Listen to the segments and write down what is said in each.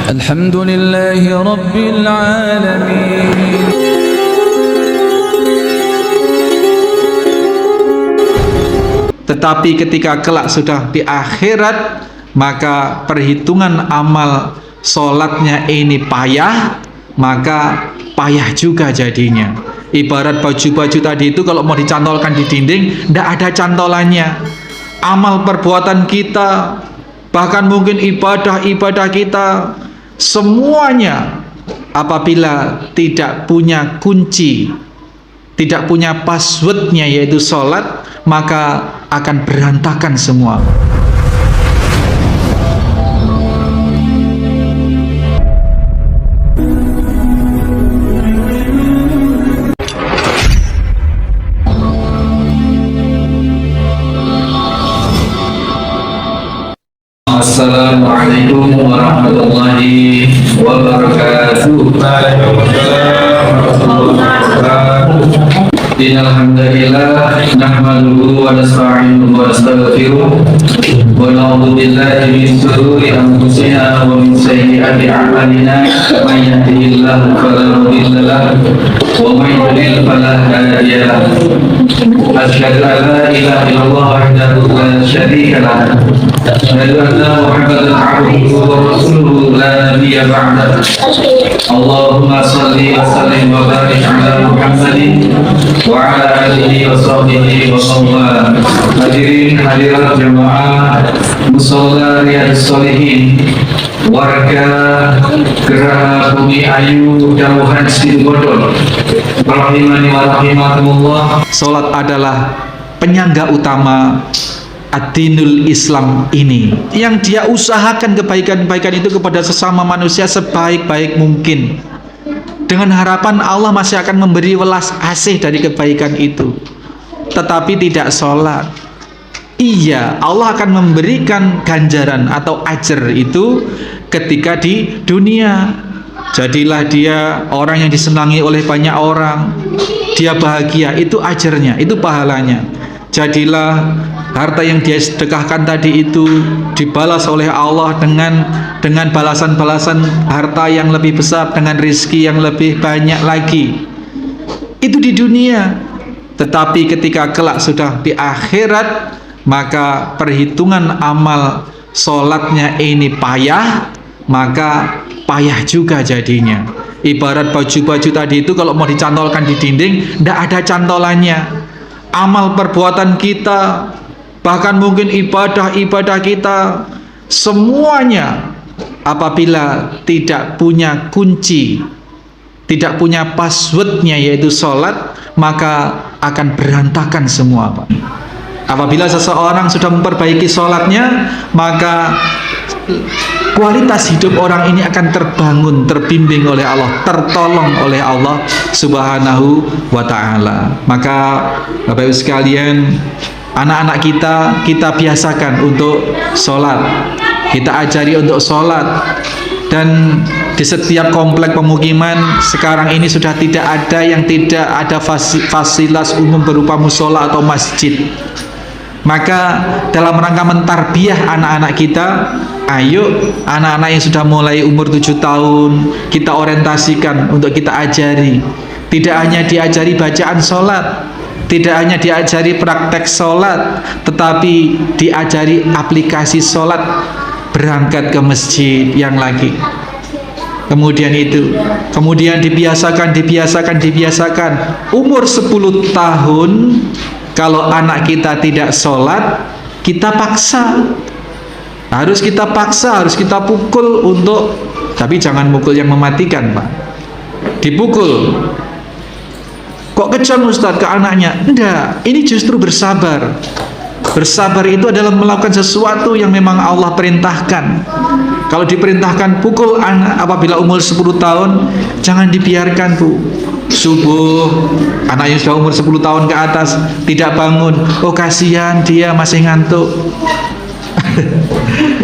Alhamdulillahi Rabbil Alamin. Tetapi ketika kelak sudah di akhirat, maka perhitungan amal sholatnya ini payah, maka payah juga jadinya. Ibarat baju-baju tadi itu kalau mau dicantolkan di dinding, tidak ada cantolannya. Amal perbuatan kita, bahkan mungkin ibadah-ibadah kita, semuanya apabila tidak punya kunci, tidak punya passwordnya yaitu sholat, maka akan berantakan semua. Assalamualaikum warahmatullahi wabarakatuh. Innal hamdalillah nahmaduhu wa nasta'inuhu wa nastaghfiruh wa na'udzu billahi min shururi anfusina wa min sayyiati a'malina may yahdihillahu fala mudilla lahu wa may yudlil fala hadiya lahu. Asyhadu an la ilaha illallah wahdahu la syarika lahu wa asyhadu anna Muhammadan 'abduhu wa rasuluhu la nabiyya ba'dahu. Allahumma shalli wa sallim wa barik 'ala Muhammadin wa ala alihi wa sahbihi wa sallam. Hadirin hadirat jemaah musalla Riyadhus Shalihin, warga Geraha Bumi Ayu Dauhan Situbondo, rahimani wa rahimakumullah. Salat adalah penyangga utama ad-dinul Islam ini, yang dia usahakan kebaikan-kebaikan itu kepada sesama manusia sebaik-baik mungkin, dengan harapan Allah masih akan memberi welas asih dari kebaikan itu. Tetapi tidak sholat, iya, Allah akan memberikan ganjaran atau ajar itu ketika di dunia. Jadilah dia orang yang disenangi oleh banyak orang, dia bahagia, itu ajarnya, itu pahalanya. Jadilah harta yang dia sedekahkan tadi itu dibalas oleh Allah dengan balasan-balasan harta yang lebih besar, dengan rizki yang lebih banyak lagi. Itu di dunia. Tetapi ketika kelak sudah di akhirat, maka perhitungan amal sholatnya ini payah, maka payah juga jadinya. Ibarat baju-baju tadi itu kalau mau dicantolkan di dinding, tidak ada cantolannya. Amal perbuatan kita, bahkan mungkin ibadah-ibadah kita, semuanya apabila tidak punya kunci, tidak punya passwordnya yaitu sholat, maka akan berantakan semua, Pak. Apabila seseorang sudah memperbaiki sholatnya, maka kualitas hidup orang ini akan terbangun, terbimbing oleh Allah, tertolong oleh Allah Subhanahu wa ta'ala. Maka Bapak Ibu sekalian, anak-anak kita biasakan untuk sholat, kita ajari untuk sholat. Dan di setiap komplek pemukiman sekarang ini sudah tidak ada yang tidak ada fasilitas umum berupa musola atau masjid. Maka dalam rangka mentarbiyah anak-anak kita, ayo anak-anak yang sudah mulai umur 7 tahun kita orientasikan untuk kita ajari. Tidak hanya diajari bacaan sholat, tidak hanya diajari praktek sholat, tetapi diajari aplikasi sholat, berangkat ke masjid yang lagi. Kemudian dibiasakan umur 10 tahun. Kalau anak kita tidak sholat, kita paksa, harus kita pukul untuk, tapi jangan mukul yang mematikan, Pak. Dipukul. Kok kejam Ustadz ke anaknya? Enggak, ini justru bersabar. Bersabar itu adalah melakukan sesuatu yang memang Allah perintahkan. Kalau diperintahkan pukul anak apabila umur 10 tahun, jangan dibiarkan, Bu. Subuh, anak yang sudah umur 10 tahun ke atas tidak bangun, oh kasihan dia masih ngantuk.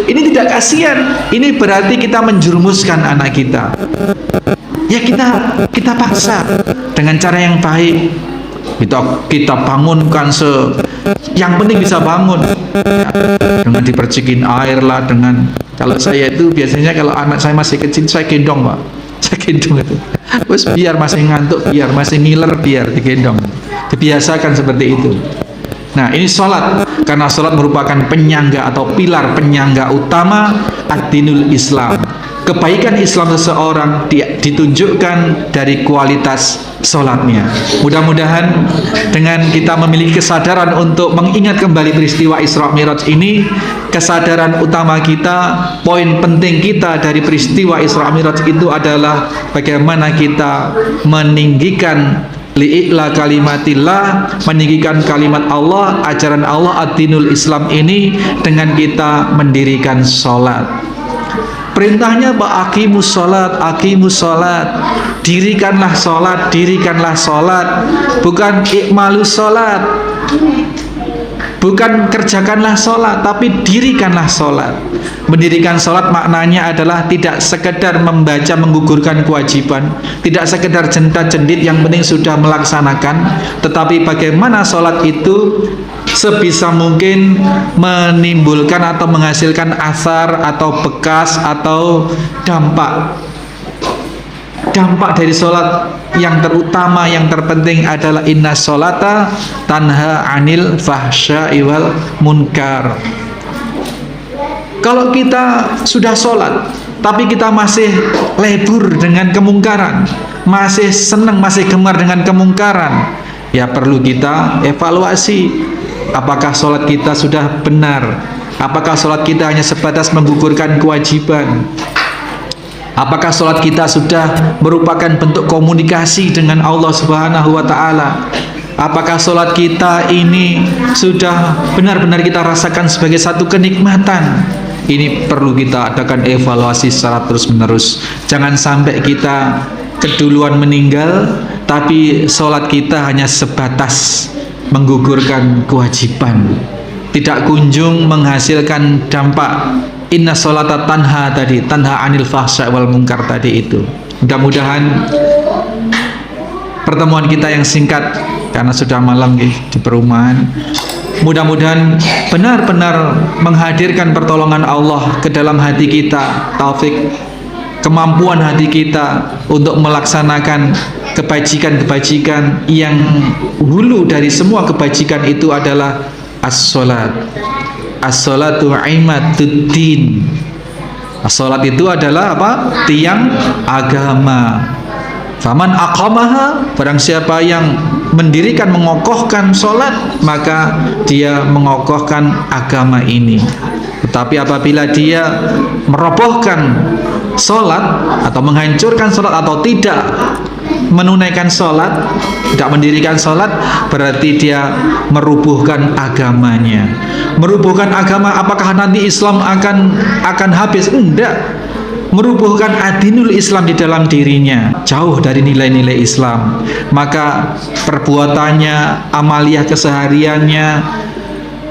Ini tidak kasihan, ini berarti kita menjerumuskan anak kita. Ya kita paksa dengan cara yang baik. Kita bangunkan yang penting bisa bangun, ya, dengan dipercikin air lah, dengan Kalau saya itu biasanya kalau anak saya masih kecil saya gendong, Pak. Saya gendong itu. Terus biar masih ngantuk, biar masih ngiler, biar digendong. Dibiasakan seperti itu. Nah, ini sholat, karena sholat merupakan penyangga atau pilar penyangga utama ad-dinul Islam. Kebaikan Islam seseorang ditunjukkan dari kualitas sholatnya. Mudah-mudahan dengan kita memiliki kesadaran untuk mengingat kembali peristiwa Isra Mi'raj ini, kesadaran utama kita, poin penting kita dari peristiwa Isra Mi'raj itu adalah bagaimana kita meninggikan li'ila kalimatillah, meninggikan kalimat Allah, ajaran Allah ad-dinul Islam ini dengan kita mendirikan sholat. Perintahnya aqimus sholat, dirikanlah sholat, bukan ikmalus sholat, bukan kerjakanlah sholat, tapi dirikanlah sholat. Mendirikan sholat maknanya adalah tidak sekedar membaca menggugurkan kewajiban, tidak sekedar jentat-jendit, yang penting sudah melaksanakan, tetapi bagaimana sholat itu sebisa mungkin menimbulkan atau menghasilkan asar atau bekas atau dampak dari sholat. Yang terutama, yang terpenting adalah inna sholata tanha anil fahsya'i wal munkar. Kalau kita sudah sholat tapi kita masih lebur dengan kemungkaran, masih senang, masih gemar dengan kemungkaran, ya perlu kita evaluasi. Apakah sholat kita sudah benar? Apakah sholat kita hanya sebatas menggugurkan kewajiban? Apakah sholat kita sudah merupakan bentuk komunikasi dengan Allah Subhanahu wa Ta'ala? Apakah sholat kita ini sudah benar-benar kita rasakan sebagai satu kenikmatan? Ini perlu kita adakan evaluasi secara terus-menerus. Jangan sampai kita keduluan meninggal, tapi sholat kita hanya sebatas menggugurkan kewajiban, tidak kunjung menghasilkan dampak. Inna sholata tanha tadi, tanha anil fahsya wal munkar tadi itu. Mudah-mudahan pertemuan kita yang singkat, karena sudah malam di perumahan, mudah-mudahan benar-benar menghadirkan pertolongan Allah ke dalam hati kita, taufik, kemampuan hati kita untuk melaksanakan kebajikan-kebajikan yang hulu dari semua kebajikan itu adalah as-sholat. As-sholatu imaduddin. As-sholat itu adalah apa? Tiang agama. Faman aqamaha, barang siapa yang mendirikan, mengokohkan sholat, maka dia mengokohkan agama ini. Tetapi apabila dia merobohkan sholat atau menghancurkan sholat atau tidak menunaikan sholat, tidak mendirikan sholat, berarti dia merubuhkan agamanya. Merubuhkan agama, apakah nanti Islam akan habis? Enggak. Merubuhkan adinul Islam di dalam dirinya, jauh dari nilai-nilai Islam, maka perbuatannya, amaliyah kesehariannya,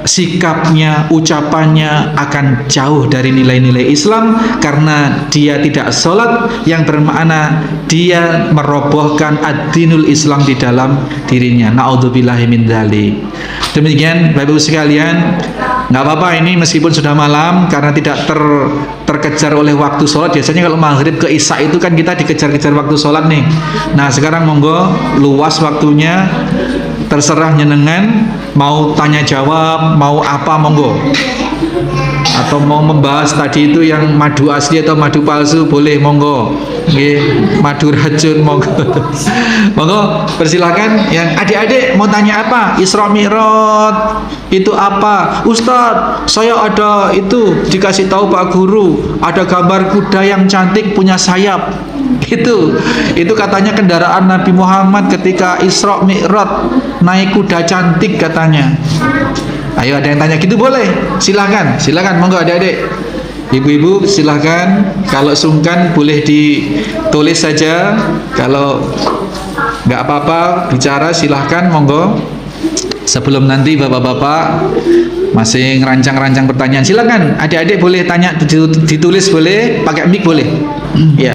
sikapnya, ucapannya akan jauh dari nilai-nilai Islam, karena dia tidak sholat, yang bermakna dia merobohkan ad-dinul Islam di dalam dirinya. Na'udzubillahi min dzalik. Demikian Bapak Ibu sekalian, nggak apa-apa ini meskipun sudah malam, karena tidak terkejar oleh waktu sholat. Biasanya kalau maghrib ke isya itu kan kita dikejar-kejar waktu sholat nih. Nah sekarang monggo luas waktunya, terserah nyenengan, mau tanya jawab, mau apa monggo, atau mau membahas tadi itu yang madu asli atau madu palsu boleh monggo. Madu racun monggo. Monggo persilahkan. Yang adik-adik mau tanya apa? Isra Mi'raj itu apa? Ustadz, saya ada itu dikasih tahu Pak Guru, ada gambar kuda yang cantik punya sayap. Itu katanya kendaraan Nabi Muhammad ketika Isra Mi'raj, naik kuda cantik katanya. Ayo ada yang tanya gitu boleh? Silakan monggo adik-adik. Ibu-ibu silahkan, kalau sungkan boleh ditulis saja, kalau nggak apa-apa bicara silahkan monggo. Sebelum nanti bapak-bapak masih ngerancang-rancang pertanyaan, silakan adik-adik boleh tanya, ditulis boleh, pakai mic boleh. Ya.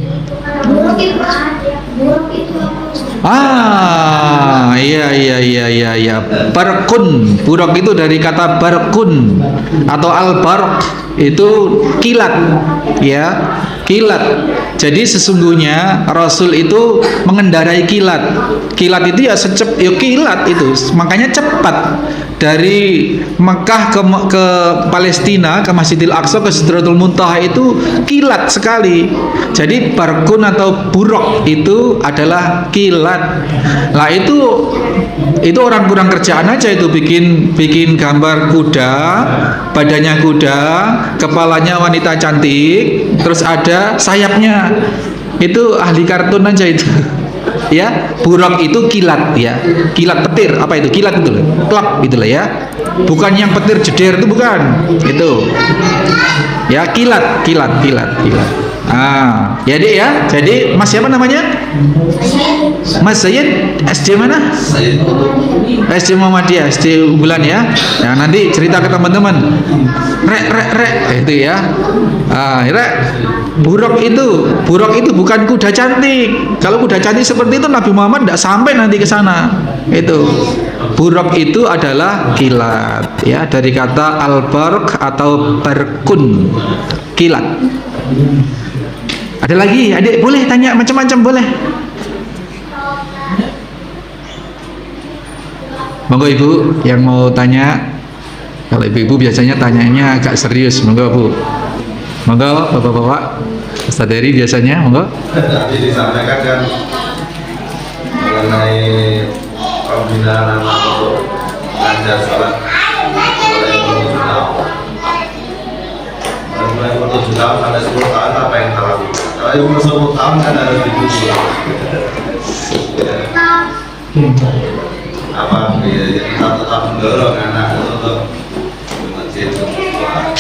Iya. Barqun, buruk itu dari kata barqun atau al-barq, itu kilat, ya, kilat. Jadi sesungguhnya Rasul itu mengendarai kilat. Kilat itu ya kilat itu, makanya cepat dari Mekah ke Palestina, ke Masjidil Aqsa, ke Sidratul Muntaha itu kilat sekali. Jadi barqun atau buruk itu adalah kilat. Lah itu orang kurang kerjaan aja, itu bikin gambar kuda, badannya kuda, kepalanya wanita cantik, terus ada sayapnya. Itu ahli kartun aja itu. Ya, buruk itu kilat, ya, kilat petir, apa itu kilat itu loh, klak itulah ya, bukan yang petir jeder itu, bukan itu, ya, kilat. Jadi ya, jadi Mas siapa namanya? Mas Sayyid, SD mana? SD Muhammadiyah, SD Unggulan ya. Nah, nanti cerita ke teman-teman. Rek itu ya. Rek, buruk itu bukan kuda cantik. Kalau kuda cantik seperti itu Nabi Muhammad tidak sampai nanti ke sana. Itu. Buruk itu adalah kilat, ya, dari kata al-barq atau barkun, kilat. Ada lagi, adik boleh tanya macam-macam, boleh. Monggo ibu yang mau tanya. Kalau ibu-ibu biasanya tanyanya agak serius, monggo bu. Monggo bapak-bapak, Ustaz Dery biasanya, monggo. Tadi disampaikan kan mengenai pembinaan anak untuk belajar sholat mulai umur 7 tahun. Mulai umur 7 tahun sampai 10 tahun apa yang kita lakukan? Kalau umur 10 tahun kan harus dibujuk. Apa? Kita tetap mendorong anak untuk masjid untuk sholat.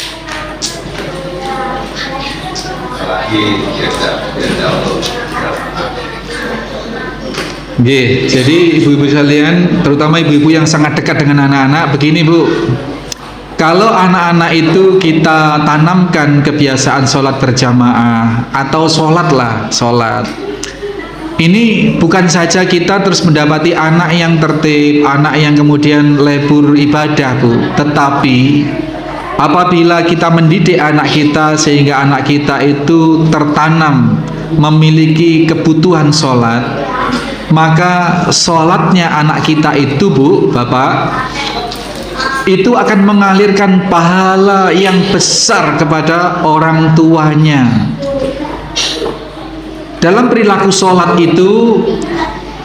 Apalagi dia untuk Jadi ibu-ibu sekalian, terutama ibu-ibu yang sangat dekat dengan anak-anak, begini bu, kalau anak-anak itu kita tanamkan kebiasaan sholat berjamaah atau sholat, ini bukan saja kita terus mendapati anak yang tertib, anak yang kemudian lebur ibadah bu, tetapi apabila kita mendidik anak kita sehingga anak kita itu tertanam memiliki kebutuhan sholat, maka sholatnya anak kita itu bu, bapak, itu akan mengalirkan pahala yang besar kepada orang tuanya. Dalam perilaku sholat itu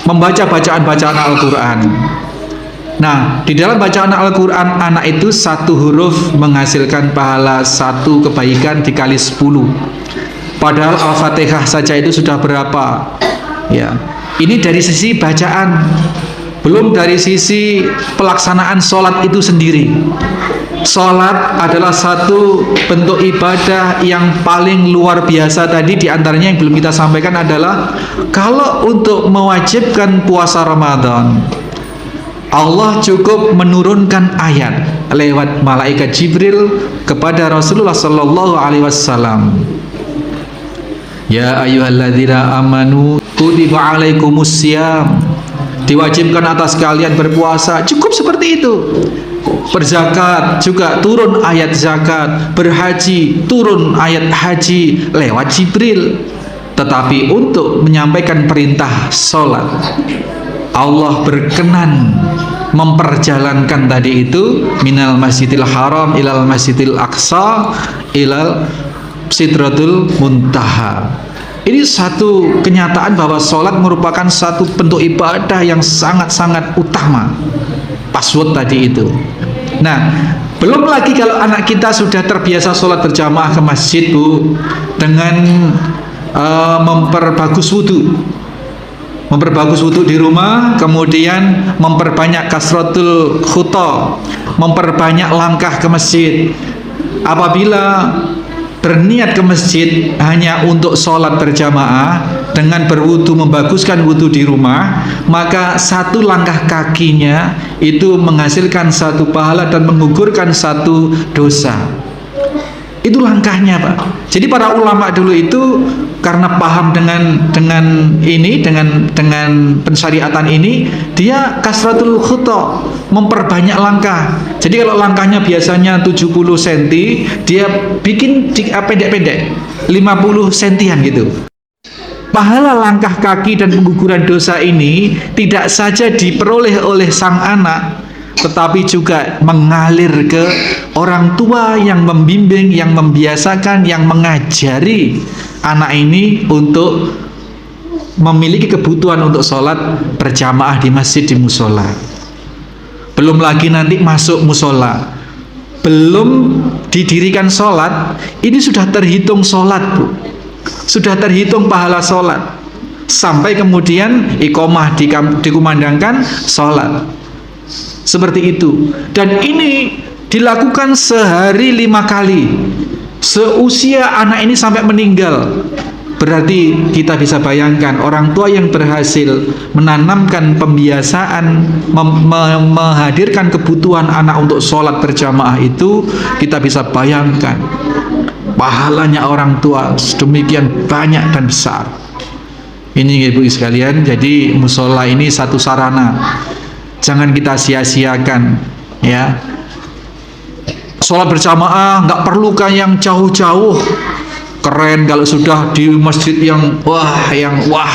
membaca bacaan-bacaan Al-Quran. Nah, di dalam bacaan Al-Quran, anak itu satu huruf menghasilkan pahala satu kebaikan dikali 10. Padahal Al-Fatihah saja itu sudah berapa? Ya, ini dari sisi bacaan, belum dari sisi pelaksanaan sholat itu sendiri. Sholat adalah satu bentuk ibadah yang paling luar biasa. Tadi diantaranya yang belum kita sampaikan adalah kalau untuk mewajibkan puasa Ramadan, Allah cukup menurunkan ayat lewat malaikat Jibril kepada Rasulullah Sallallahu Alaihi Wasallam. Ya ayyuhalladzina amanu kutiba alaikumussyam, diwajibkan atas kalian berpuasa. Cukup seperti itu. Berzakat juga turun ayat zakat, berhaji turun ayat haji lewat Jibril. Tetapi untuk menyampaikan perintah sholat, Allah berkenan memperjalankan tadi itu minal masjidil haram ilal masjidil aqsa ilal sidratul muntaha. Ini satu kenyataan bahwa sholat merupakan satu bentuk ibadah yang sangat-sangat utama. Password tadi itu. Nah, belum lagi kalau anak kita sudah terbiasa sholat berjamaah ke masjid bu, dengan memperbagus wudhu di rumah, kemudian memperbanyak kasratul khuta, memperbanyak langkah ke masjid. Apabila berniat ke masjid hanya untuk sholat berjamaah dengan berwudu, membaguskan wudu di rumah, maka satu langkah kakinya itu menghasilkan satu pahala dan menggugurkan satu dosa. Itu langkahnya, Pak. Jadi para ulama dulu itu karena paham dengan pensyariatan ini, dia kasratul khuta, memperbanyak langkah. Jadi kalau langkahnya biasanya 70 cm, dia bikin pendek-pendek 50 sentian gitu. Pahala langkah kaki dan pengguguran dosa ini tidak saja diperoleh oleh sang anak, tetapi juga mengalir ke orang tua yang membimbing, yang membiasakan, yang mengajari anak ini untuk memiliki kebutuhan untuk sholat berjamaah di masjid, di musola. Belum lagi nanti masuk musola, belum didirikan sholat, ini sudah terhitung sholat, Bu. Sudah terhitung pahala sholat. Sampai kemudian iqomah dikumandangkan sholat. Seperti itu. Dan ini dilakukan sehari 5 kali. Seusia anak ini sampai meninggal. Berarti kita bisa bayangkan orang tua yang berhasil menanamkan pembiasaan menghadirkan kebutuhan anak untuk sholat berjamaah itu, kita bisa bayangkan pahalanya orang tua sedemikian banyak dan besar. Ini Ibu sekalian, jadi musola ini satu sarana, jangan kita sia-siakan ya. Sholat berjamaah nggak perlu kan yang jauh-jauh. Keren kalau sudah di masjid yang wah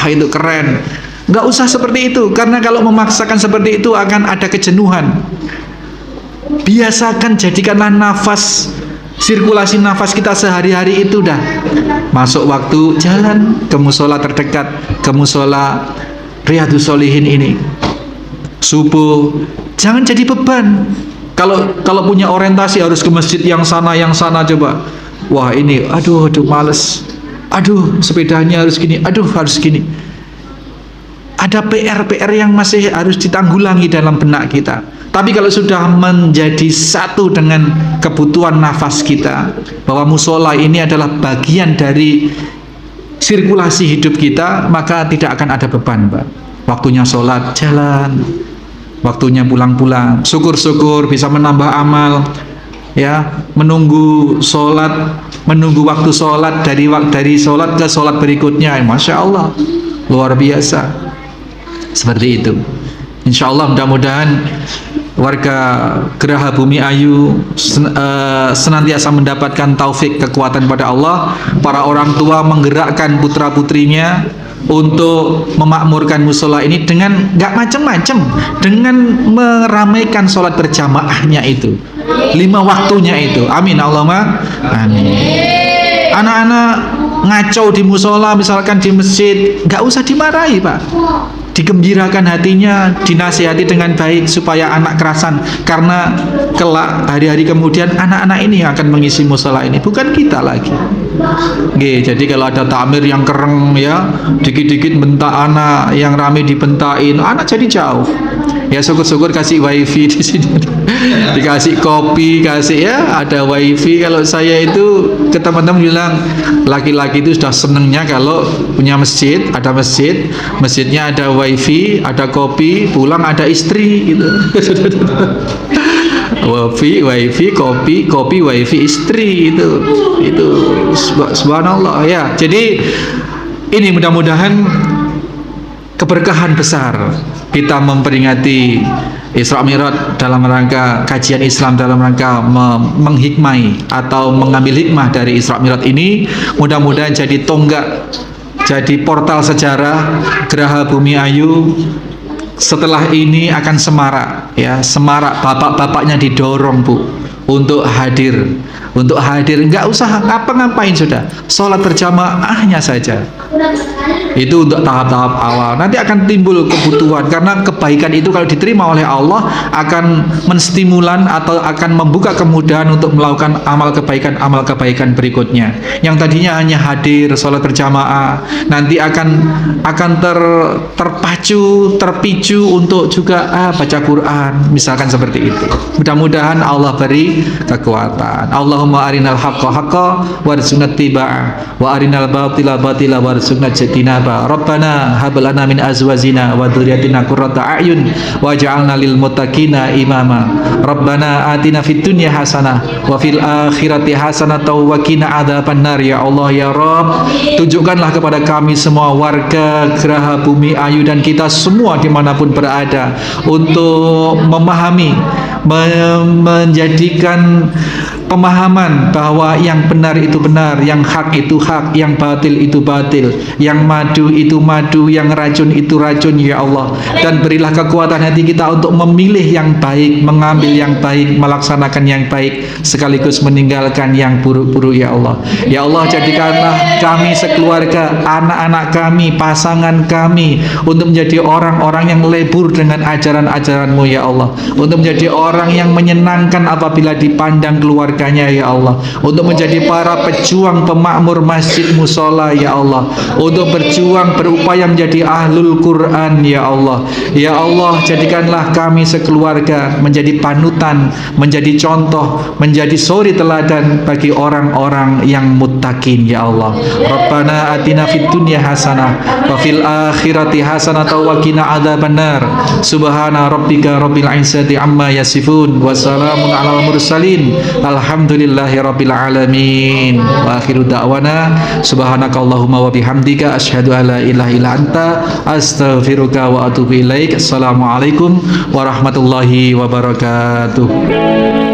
itu keren. Nggak usah seperti itu, karena kalau memaksakan seperti itu akan ada kejenuhan. Biasakan, jadikanlah nafas, sirkulasi nafas kita sehari-hari itu dah. Masuk waktu jalan ke musola terdekat, ke musola Riyadhus Shalihin ini. Subuh, jangan jadi beban. Kalau punya orientasi harus ke masjid yang sana coba. Wah ini, aduh males. Aduh sepedanya harus gini, aduh harus gini. Ada PR yang masih harus ditanggulangi dalam benak kita. Tapi kalau sudah menjadi satu dengan kebutuhan nafas kita, bahwa musola ini adalah bagian dari sirkulasi hidup kita, maka tidak akan ada beban, Pak. Waktunya sholat, jalan. Waktunya pulang-pulang. Syukur-syukur bisa menambah amal. Ya, menunggu sholat, menunggu waktu sholat, dari sholat ke sholat berikutnya. Masya Allah, luar biasa. Seperti itu. Insya Allah mudah-mudahan warga Geraha Bumi Ayu senantiasa mendapatkan taufik, kekuatan pada Allah. Para orang tua menggerakkan putra-putrinya untuk memakmurkan musola ini dengan nggak macam-macam, dengan meramaikan sholat berjamaahnya itu, 5 waktunya itu. Amin Allahumma amin. Anak-anak ngaco di musola, misalkan di masjid, nggak usah dimarahi, Pak. Digembirakan hatinya, dinasihati dengan baik supaya anak kerasan, karena kelak hari-hari kemudian anak-anak ini yang akan mengisi musola ini, bukan kita lagi. Oke, jadi kalau ada takmir yang kereng ya, dikit-dikit bentak anak, yang rame dibentain, anak jadi jauh. Ya syukur-syukur kasih wifi di sini, dikasih kopi, kasih ya, ada wifi. Kalau saya itu ke teman-teman bilang, laki-laki itu sudah senengnya kalau punya masjid, ada masjid, masjidnya ada wifi, ada kopi, pulang ada istri gitu. wifi, kopi, wifi, istri, itu subhanallah ya. Jadi ini mudah-mudahan keberkahan besar kita memperingati Isra Mi'raj dalam rangka kajian Islam, dalam rangka menghikmai atau mengambil hikmah dari Isra Mi'raj ini. Mudah-mudahan jadi tonggak, jadi portal sejarah Geraha Bumi Ayu. Setelah ini akan semarak ya, semarak, bapak-bapaknya didorong, Bu, untuk hadir, nggak usah ngapa-ngapain, sudah sholat berjamaahnya saja. Itu untuk tahap-tahap awal. Nanti akan timbul kebutuhan, karena kebaikan itu kalau diterima oleh Allah akan menstimulan atau akan membuka kemudahan untuk melakukan amal kebaikan berikutnya. Yang tadinya hanya hadir sholat berjamaah, nanti akan terpicu untuk juga baca Quran, misalkan seperti itu. Mudah-mudahan Allah beri kekuatan. Allahumma Allahumma arinal haqqa haqqa warzuqna ittiba'ah wa arinal batila batila warzuqna ijtinaba. Rabbana hab lana min azwajina wa dzurriyyatina qurrata a'yun waj'alna lil muttaqina imama. Rabbana atina fid dunya hasanah wa fil akhirati hasanah wa qina adzabannar. Ya Allah ya Rabb, tunjukkanlah kepada kami semua warga Geraha Bumi Ayu dan kita semua dimanapun berada untuk memahami, menjadikan pemahaman bahwa yang benar itu benar, yang hak itu hak, yang batil itu batil, yang madu itu madu, yang racun itu racun ya Allah. Dan berilah kekuatan hati kita untuk memilih yang baik, mengambil yang baik, melaksanakan yang baik, sekaligus meninggalkan yang buruk-buruk ya Allah. Ya Allah, jadikanlah kami sekeluarga, anak-anak kami, pasangan kami untuk menjadi orang-orang yang lebur dengan ajaran-ajaran-Mu ya Allah, untuk menjadi orang yang menyenangkan apabila dipandang keluarganya ya Allah, untuk menjadi para pejuang pemakmur masjid musola ya Allah, untuk berjuang berupaya menjadi ahlul Quran ya Allah. Ya Allah, jadikanlah kami sekeluarga menjadi panutan, menjadi contoh, menjadi suri teladan bagi orang-orang yang muttaqin ya Allah. Rabbana atina fid dunya hasanah wa fil akhirati hasanah wa qina adzabannar. Subhana rabbika rabbil izzati amma yasifun wa salamun alal mursalin alhamdulillahi rabbil alamin. Wa akhiru da'wana subhanakallahumma wa bihamdika asyhadu an la ilaha illa anta astaghfiruka wa atubu ilaik. Assalamualaikum warahmatullahi wabarakatuh.